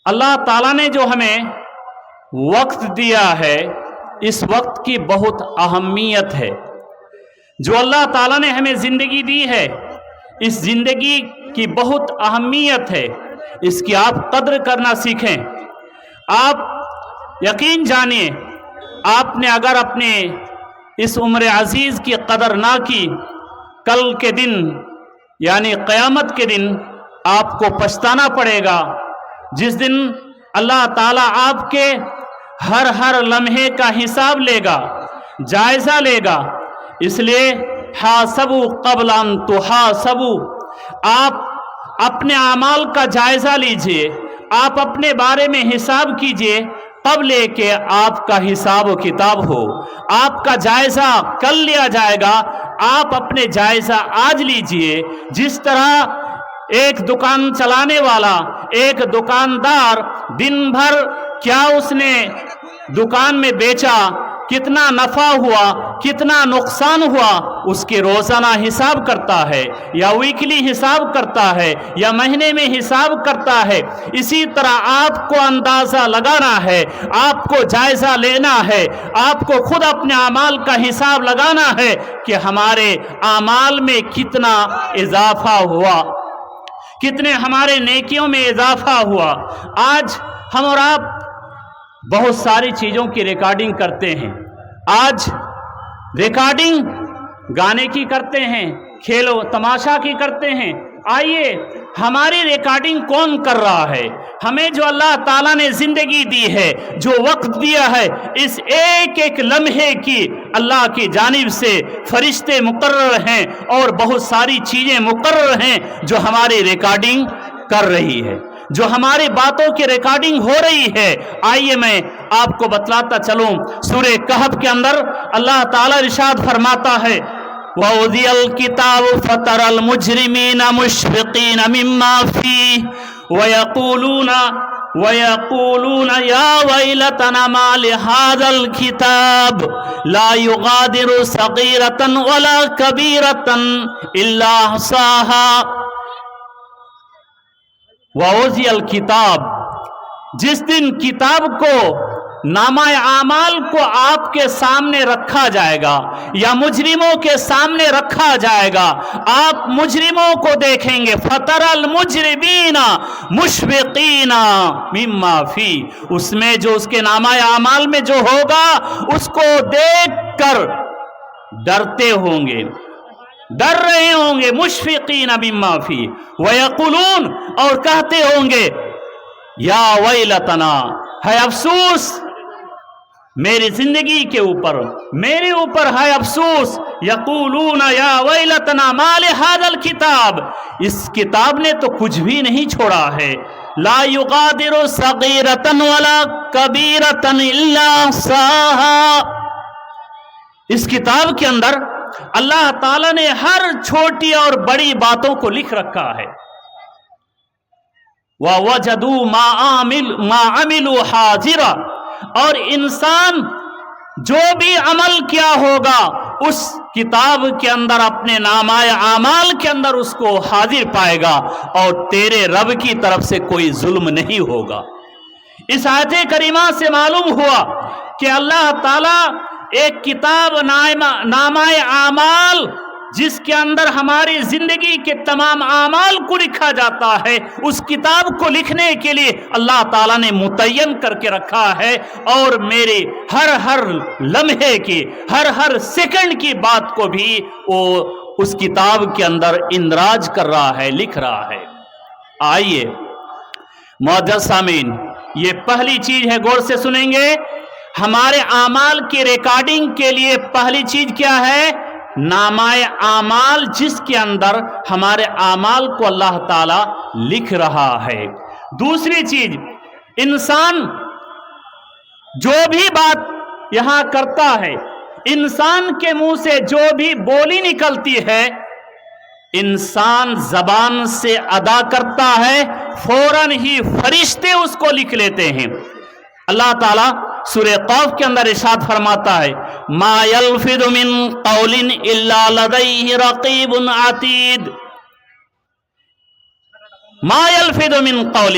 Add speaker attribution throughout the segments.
Speaker 1: اللہ تعالیٰ نے جو ہمیں وقت دیا ہے، اس وقت کی بہت اہمیت ہے۔ جو اللہ تعالیٰ نے ہمیں زندگی دی ہے، اس زندگی کی بہت اہمیت ہے، اس کی آپ قدر کرنا سیکھیں۔ آپ یقین جانیے، آپ نے اگر اپنے اس عمر عزیز کی قدر نہ کی، کل کے دن یعنی قیامت کے دن آپ کو پچھتانا پڑے گا، جس دن اللہ تعالیٰ آپ کے ہر لمحے کا حساب لے گا، جائزہ لے گا۔ اس لیے حاسبوا قبل ان تحاسبوا، آپ اپنے اعمال کا جائزہ لیجئے، آپ اپنے بارے میں حساب کیجئے، قبل لے کے آپ کا حساب و کتاب ہو۔ آپ کا جائزہ کل لیا جائے گا، آپ اپنے جائزہ آج لیجئے۔ جس طرح ایک دکان چلانے والا، ایک دکاندار دن بھر کیا اس نے دکان میں بیچا، کتنا نفع ہوا، کتنا نقصان ہوا، اس کے روزانہ حساب کرتا ہے، یا ویکلی حساب کرتا ہے، یا مہینے میں حساب کرتا ہے۔ اسی طرح آپ کو اندازہ لگانا ہے، آپ کو جائزہ لینا ہے، آپ کو خود اپنے اعمال کا حساب لگانا ہے کہ ہمارے اعمال میں کتنا اضافہ ہوا، کتنے ہمارے نیکیوں میں اضافہ ہوا۔ آج ہم اور آپ بہت ساری چیزوں کی ریکارڈنگ کرتے ہیں۔ آج ریکارڈنگ گانے کی کرتے ہیں، کھیل و تماشا کی کرتے ہیں۔ آئیے، ہماری ریکارڈنگ کون کر رہا ہے؟ ہمیں جو اللہ تعالیٰ نے زندگی دی ہے، جو وقت دیا ہے، اس ایک ایک لمحے کی اللہ کی جانب سے فرشتے مقرر ہیں اور بہت ساری چیزیں مقرر ہیں جو ہماری ریکارڈنگ کر رہی ہے، جو ہماری باتوں کی ریکارڈنگ ہو رہی ہے۔ آئیے میں آپ کو بتلاتا چلوں، سورہ کہف کے اندر اللہ تعالیٰ ارشاد فرماتا ہے، وَوُضِعَ الْكِتَابُ فَتَرَى الْمُجْرِمِينَ مُشْفِقِينَ مِمَّا فِيهِ وَيَقُولُونَ يَا وَيْلَتَنَا مَا لِهَذَا الْكِتَابِ لَا يُغَادِرُ صَغِيرَةً وَلَا كَبِيرَةً إِلَّا أَحْصَاهَا۔ وَوُضِعَ الْكِتَابُ، جس دن کتاب کو، نامہ اعمال کو آپ کے سامنے رکھا جائے گا یا مجرموں کے سامنے رکھا جائے گا، آپ مجرموں کو دیکھیں گے، فَتَرَى الْمُجْرِمِينَ مُشْفِقِينَ مِمَّا فِيهِ، اس میں جو اس کے نامہ اعمال میں جو ہوگا اس کو دیکھ کر ڈرتے ہوں گے، ڈر رہے ہوں گے، مشفقین مما فی، ویقولون، اور کہتے ہوں گے، یا ویلتنا، ہے افسوس میری زندگی کے اوپر، میرے اوپر ہے افسوس۔ یقولون یا ویلتنا ما لہذا الکتاب، اس کتاب نے تو کچھ بھی نہیں چھوڑا ہے، لا یغادر صغیرۃ ولا کبیرۃ الا احصاها، اس کتاب کے اندر اللہ تعالیٰ نے ہر چھوٹی اور بڑی باتوں کو لکھ رکھا ہے۔ وَوَجَدُوا مَا عَمِلُوا حَاضِرًا، اور انسان جو بھی عمل کیا ہوگا اس کتاب کے اندر، اپنے نامہ اعمال کے اندر اس کو حاضر پائے گا، اور تیرے رب کی طرف سے کوئی ظلم نہیں ہوگا۔ اس آیت کریمہ سے معلوم ہوا کہ اللہ تعالیٰ ایک کتاب نامہ اعمال، جس کے اندر ہماری زندگی کے تمام اعمال کو لکھا جاتا ہے، اس کتاب کو لکھنے کے لیے اللہ تعالیٰ نے متعین کر کے رکھا ہے، اور میرے ہر لمحے کی، ہر سیکنڈ کی بات کو بھی وہ اس کتاب کے اندر اندراج کر رہا ہے، لکھ رہا ہے۔ آئیے معزز سامعین، یہ پہلی چیز ہے، غور سے سنیں گے۔ ہمارے اعمال کی ریکارڈنگ کے لیے پہلی چیز کیا ہے؟ نامہ اعمال، جس کے اندر ہمارے اعمال کو اللہ تعالی لکھ رہا ہے۔ دوسری چیز، انسان جو بھی بات یہاں کرتا ہے، انسان کے منہ سے جو بھی بولی نکلتی ہے، انسان زبان سے ادا کرتا ہے، فوراً ہی فرشتے اس کو لکھ لیتے ہیں۔ اللہ تعالیٰ سورہ قاف کے اندر ارشاد فرماتا ہے، ما یلفظ من قول الا لدیہ رقیب عتید، ما یلفظ من قول،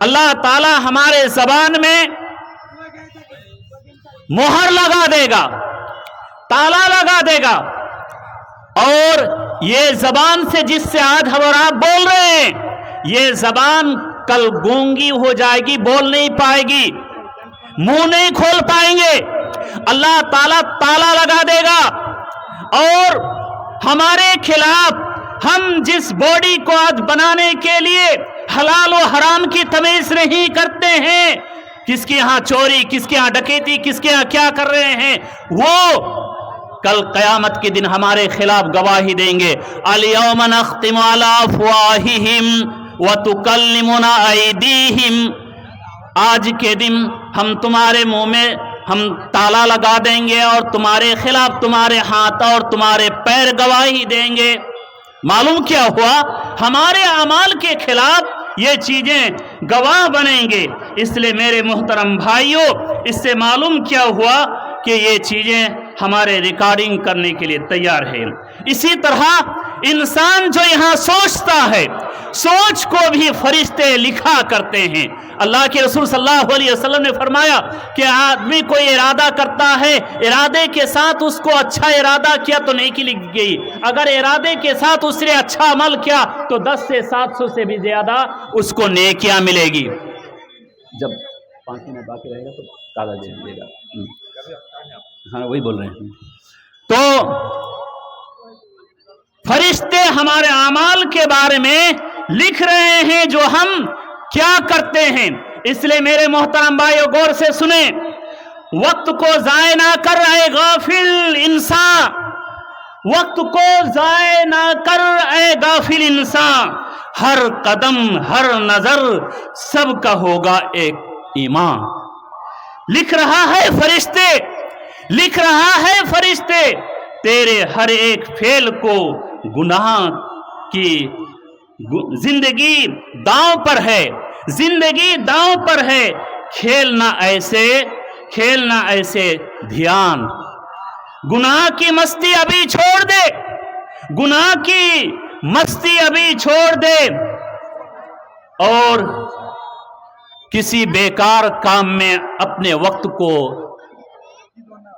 Speaker 1: اللہ تعالی ہمارے زبان میں مہر لگا دے گا، تالا لگا دے گا، اور یہ زبان سے جس سے آج ہم اور آپ بول رہے ہیں، یہ زبان کل گونگی ہو جائے گی، بول نہیں پائے گی، منہ نہیں کھول پائیں گے۔ اللہ تعالیٰ تالا لگا دے گا، اور ہمارے خلاف ہم جس باڈی کو آج بنانے کے لیے حلال و حرام کی تمیز نہیں کرتے ہیں، کس کے ہاں چوری، کس کے ہاں ڈکیتی، کس کے ہاں کیا کر رہے ہیں، وہ کل قیامت کے دن ہمارے خلاف گواہی دیں گے۔ الیوم نختم علی افواہہم وتکلمنا ایدیہم، آج کے دن ہم تمہارے منہ میں ہم تالا لگا دیں گے، اور تمہارے خلاف تمہارے ہاتھ اور تمہارے پیر گواہی دیں گے۔ معلوم کیا ہوا؟ ہمارے اعمال کے خلاف یہ چیزیں گواہ بنیں گے۔ اس لیے میرے محترم بھائیوں، اس سے معلوم کیا ہوا کہ یہ چیزیں ہمارے ریکارڈنگ کرنے کے لیے تیار ہے۔ اسی طرح انسان جو یہاں سوچتا ہے، سوچ کو بھی فرشتے لکھا کرتے ہیں۔ اللہ کے رسول صلی اللہ علیہ وسلم نے فرمایا کہ آدمی کوئی ارادہ کرتا ہے، ارادے کے ساتھ اس کو اچھا ارادہ کیا تو نیکی لکھ گئی، اگر ارادے کے ساتھ اس نے اچھا عمل کیا تو 10 سے 700 سے بھی زیادہ اس کو نیکیاں ملے گی۔ جب 5 منٹ باقی رہے گا تو کاغذ دے دیجیے گا۔ ہاں وہی بول رہے ہیں۔ تو فرشتے ہمارے اعمال کے بارے میں لکھ رہے ہیں جو ہم کیا کرتے ہیں۔ اس لیے میرے محترم بھائیو غور سے سنیں، وقت کو ضائع نہ کر اے غافل انسان، وقت کو ضائع نہ کر اے غافل انسان، ہر قدم ہر نظر سب کا ہوگا ایک ایمان۔ لکھ رہا ہے فرشتے، لکھ رہا ہے فرشتے، تیرے ہر ایک فعل کو گناہ کی زندگی داؤں پر ہے، زندگی داؤں پر ہے، کھیلنا ایسے، کھیلنا ایسے، دھیان، گناہ کی مستی ابھی چھوڑ دے، گناہ کی مستی ابھی چھوڑ دے، اور کسی بیکار کام میں اپنے وقت کو،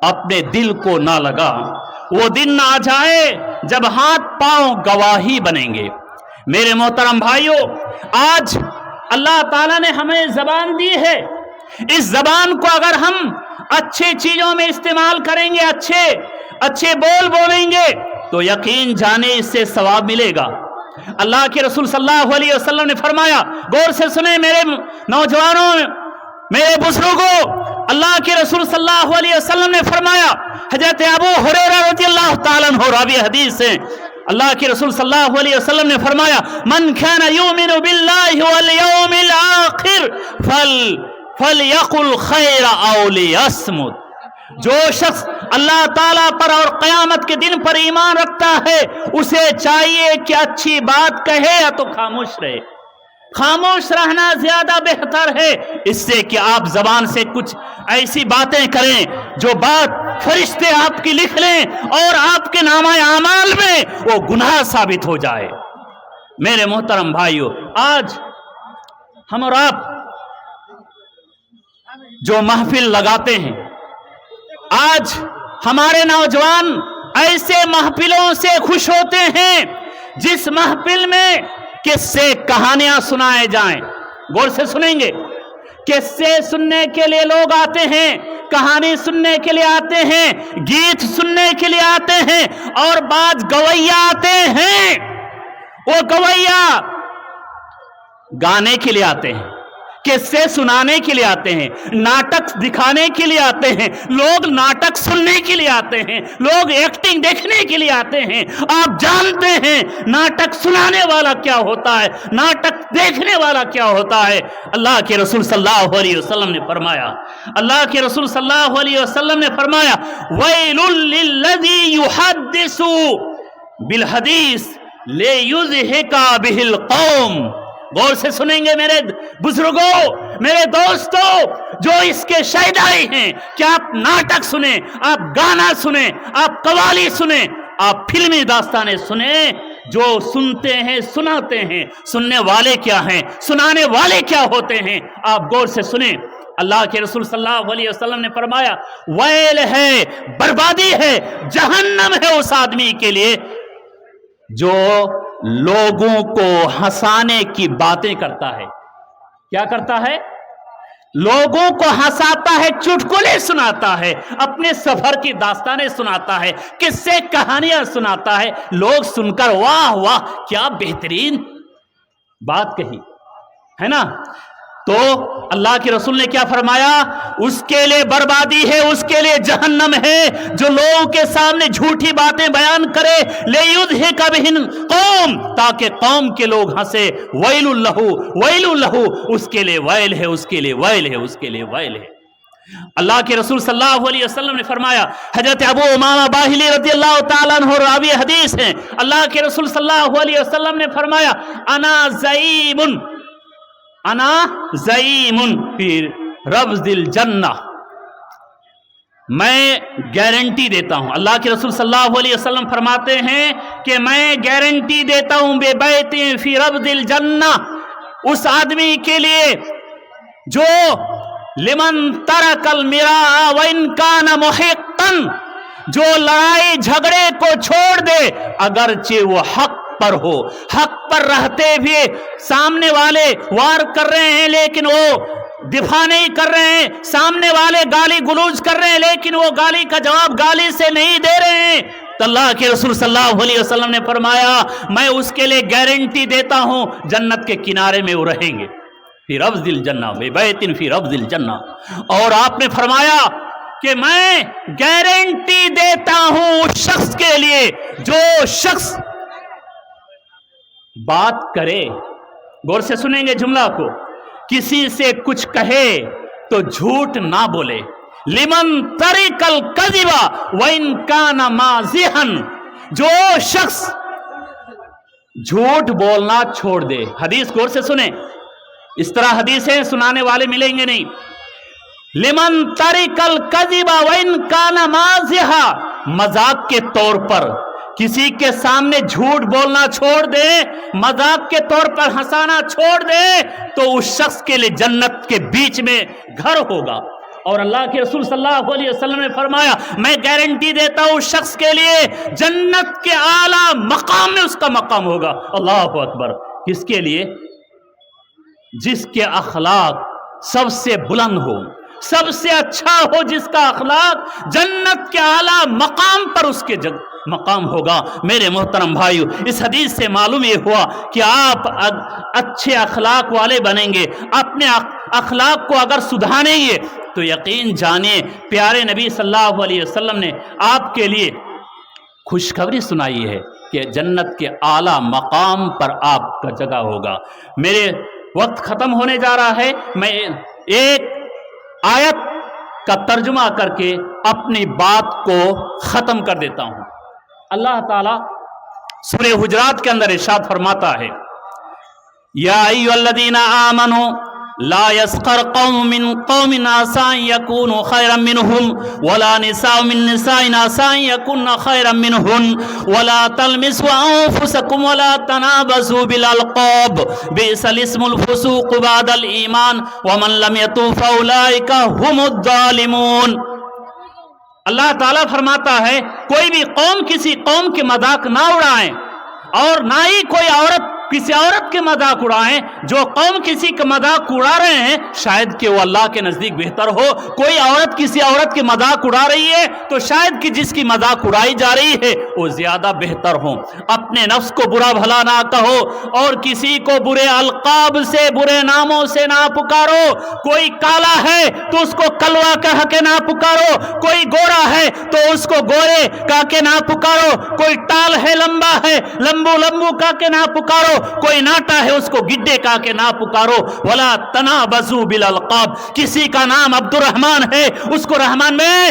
Speaker 1: اپنے دل کو نہ لگا۔ وہ دن نہ آ جائے جب ہاتھ پاؤں گواہی بنیں گے۔ میرے محترم بھائیوں، آج اللہ تعالیٰ نے ہمیں زبان دی ہے، اس زبان کو اگر ہم اچھے چیزوں میں استعمال کریں گے، اچھے بول بولیں گے تو یقین جانے اس سے ثواب ملے گا۔ اللہ کے رسول صلی اللہ علیہ وسلم نے فرمایا، غور سے سنیں میرے نوجوانوں، میرے بزرگوں، اللہ کے رسول صلی اللہ علیہ وسلم نے فرمایا، حضرت ابو ہریرہ رضی اللہ تعالیٰ عنہ راوی حدیث ہے، اللہ کے رسول صلی اللہ علیہ وسلم نے فرمایا، من کان یؤمن باللہ والیوم الآخر فلیقل خیر او لیصمت۔ جو شخص اللہ تعالیٰ پر اور قیامت کے دن پر ایمان رکھتا ہے، اسے چاہیے کہ اچھی بات کہے یا تو خاموش رہے۔ خاموش رہنا زیادہ بہتر ہے اس سے کہ آپ زبان سے کچھ ایسی باتیں کریں جو بات فرشتے آپ کی لکھ لیں اور آپ کے نامہ اعمال میں وہ گناہ ثابت ہو جائے۔ میرے محترم بھائیو، آج ہم اور آپ جو محفل لگاتے ہیں، آج ہمارے نوجوان ایسے محفلوں سے خوش ہوتے ہیں جس محفل میں قصے کہانیاں سنائے جائیں۔ غور سے سنیں گے، قصے سننے کے لیے لوگ آتے ہیں، کہانی سننے کے لیے آتے ہیں، گیت سننے کے لیے آتے ہیں، اور بعض گویّا آتے ہیں، وہ گویّا گانے کے لیے آتے ہیں، قصے سنانے کے لیے آتے ہیں، ناٹک دکھانے کے لیے آتے ہیں، لوگ ناٹک سننے کے لیے آتے ہیں، لوگ ایکٹنگ دیکھنے کے لیے آتے ہیں۔ آپ جانتے ہیں ناٹک سنانے والا کیا ہوتا ہے، ناٹک دیکھنے والا کیا ہوتا ہے؟ اللہ کے رسول صلی اللہ علیہ وسلم نے فرمایا، اللہ کے رسول صلی اللہ علیہ وسلم نے فرمایا، وَيْلٌ لِّلَّذِي يُحَدِّثُ بِالْحَدِيثِ لِيُضْحِكَ بِهِ الْقَوْمَ۔ غور سے سنیں گے میرے بزرگوں، میرے دوستوں، جو اس کے شہدائی ہیں کہ آپ ناٹک سنیں، آپ گانا سنیں، آپ قوالی سنیں، آپ فلمی داستانیں سنیں، جو سنتے ہیں سناتے ہیں، سننے والے کیا ہیں، سنانے والے کیا ہوتے ہیں؟ آپ غور سے سنیں۔ اللہ کے رسول صلی اللہ علیہ وسلم نے فرمایا ویل ہے، بربادی ہے، جہنم ہے اس آدمی کے لیے جو لوگوں کو ہنسانے کی باتیں کرتا ہے۔ کیا کرتا ہے؟ لوگوں کو ہنساتا ہے، چٹکلے سناتا ہے، اپنے سفر کی داستانیں سناتا ہے، قصے کہانیاں سناتا ہے، لوگ سن کر واہ واہ کیا بہترین بات کہی ہے نا۔ تو اللہ کے رسول نے کیا فرمایا؟ اس کے لیے بربادی ہے، اس کے لیے جہنم ہے جو لوگوں کے سامنے جھوٹی باتیں بیان کرے، لیُضحِکَ بِہِن قوم، تاکہ قوم کے لوگ ہنسے، ویل لہو ویل لہو، اس کے لیے ویل ہے، اس کے لیے ویل ہے، اس کے لیے ویل ہے۔ اللہ کے رسول صلی اللہ علیہ وسلم نے فرمایا، حضرت ابو امامہ باہلی رضی اللہ تعالیٰ عنہ راوی حدیث ہیں، اللہ کے رسول صلی اللہ علیہ وسلم نے فرمایا انا زعیم فی ربض الجنہ، میں گارنٹی دیتا ہوں، اللہ کے رسول صلی اللہ علیہ وسلم فرماتے ہیں کہ میں گارنٹی دیتا ہوں بے بیت فی ربض الجنہ، اس آدمی کے لیے جو لمن ترک المراء وان کان محقا، جو لڑائی جھگڑے کو چھوڑ دے اگرچہ وہ حق پر ہو، حق پر رہتے ہوئے سامنے والے وار کر رہے ہیں لیکن وہ دفاع نہیں کر رہے ہیں، سامنے والے گالی گلوچ کر رہے ہیں لیکن وہ گالی کا جواب گالی سے نہیں دے رہے ہیں، تو اللہ کے رسول صلی اللہ علیہ وسلم نے فرمایا میں اس کے لیے گارنٹی دیتا ہوں جنت کے کنارے میں وہ رہیں گے، فی ربض الجنہ، بے بیت فی ربض الجنہ۔ اور آپ نے فرمایا کہ میں گارنٹی دیتا ہوں اس شخص کے لیے جو شخص بات کرے، غور سے سنیں گے جملہ کو، کسی سے کچھ کہے تو جھوٹ نہ بولے، لمن ترک الکذب وان کان مازحا، جو شخص جھوٹ بولنا چھوڑ دے۔ حدیث غور سے سنیں، اس طرح حدیثیں سنانے والے ملیں گے نہیں۔ لمن ترک الکذب وان کان مازحا، مذاق کے طور پر کسی کے سامنے جھوٹ بولنا چھوڑ دے، مذاق کے طور پر ہنسانا چھوڑ دے، تو اس شخص کے لیے جنت کے بیچ میں گھر ہوگا۔ اور اللہ کے رسول صلی اللہ علیہ وسلم نے فرمایا میں گارنٹی دیتا ہوں اس شخص کے لیے جنت کے اعلیٰ مقام میں اس کا مقام ہوگا۔ اللہ اکبر۔ کس کے لیے؟ جس کے اخلاق سب سے بلند ہو، سب سے اچھا ہو، جس کا اخلاق جنت کے اعلیٰ مقام پر اس کے مقام ہوگا۔ میرے محترم بھائیو، اس حدیث سے معلوم یہ ہوا کہ آپ اچھے اخلاق والے بنیں گے، اپنے اخلاق کو اگر سدھاریں گے تو یقین جانیں پیارے نبی صلی اللہ علیہ وسلم نے آپ کے لیے خوشخبری سنائی ہے کہ جنت کے اعلیٰ مقام پر آپ کا جگہ ہوگا۔ میرے وقت ختم ہونے جا رہا ہے، میں ایک آیت کا ترجمہ کر کے اپنی بات کو ختم کر دیتا ہوں۔ اللہ تعالیٰ سورہ حجرات کے اندر ارشاد فرماتا ہے یا ایھا الذین آمنوا لا يسخر قوم من قوم عسى ان يكونوا خيرا منهم ولا نساء من نساء عسى ان يكن خيرا منهن ولا تلمسوا انفسكم ولا تنابزوا بالالقاب بئس الاسم الفسوق بعد الايمان ومن لم يتوب فاولئك هم الظالمون۔ اللہ تعالیٰ فرماتا ہے کوئی بھی قوم کسی قوم کے مذاق نہ اڑائیں، اور نہ ہی کوئی عورت کسی عورت کے مذاق اڑائیں۔ جو قوم کسی کا مذاق اڑا رہے ہیں شاید کہ وہ اللہ کے نزدیک بہتر ہو۔ کوئی عورت کسی عورت کے مذاق اڑا رہی ہے تو شاید کہ جس کی مذاق اڑائی جا رہی ہے وہ زیادہ بہتر ہوں۔ اپنے نفس کو برا بھلا نہ کہو، اور کسی کو برے القاب سے، برے ناموں سے نہ پکارو۔ کوئی کالا ہے تو اس کو کلوا کہہ کے نہ پکارو، کوئی گورا ہے تو اس کو گورے کہہ کے نہ پکارو، کوئی ٹال ہے لمبا ہے لمبو لمبو کہہ کے نہ پکارو، کوئی ناٹا ہے اس کو گڈے کہا کے نہ پکارو۔ ولا تنابزوا بالالقاب، کسی کا نام عبد الرحمن ہے اس کو رحمان میں